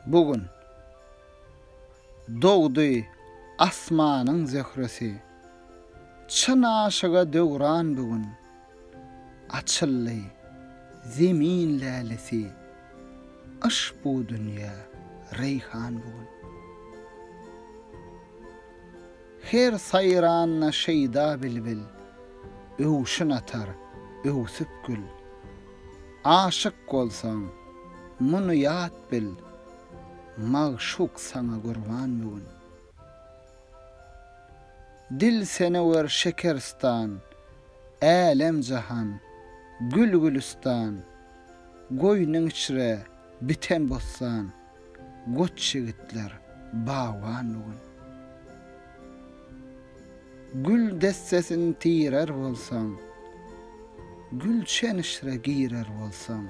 Bugün doğdy asmanyň zehresi, çyn aşyga döwran bugün. Açyldy zemin lälesi, aş bu dünýä reyhan bugün. Her sayranyna şeýda bilbil, öwşün atar, öwsüp gül. Aşyk bolsaň, muny ýat bil, magşuk sana gurban bugün. Dil sene wer şekerstan, älem jahan, gül gülistan, goýnyň içre biten bossan, goç şigitler bawan bugün. Gül destesini tirer bolsaň, gülşen işre girer bolsaň,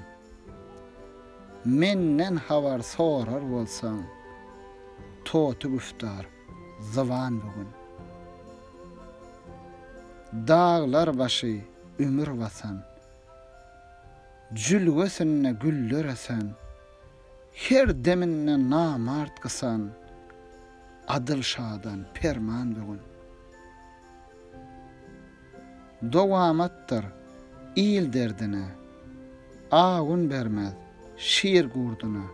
menden habar sorar bolsaň, totu güftar zawan bugün. Dağlar başı ümür basan, jülgesine güller esen, her deminne namart kısan, adyl şadan perman bugün. Dowamattır il derdine, ağun bermez şiir gurduna,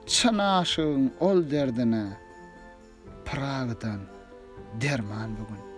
çyn aşygyň ol derdine, Pragdan derman bugün.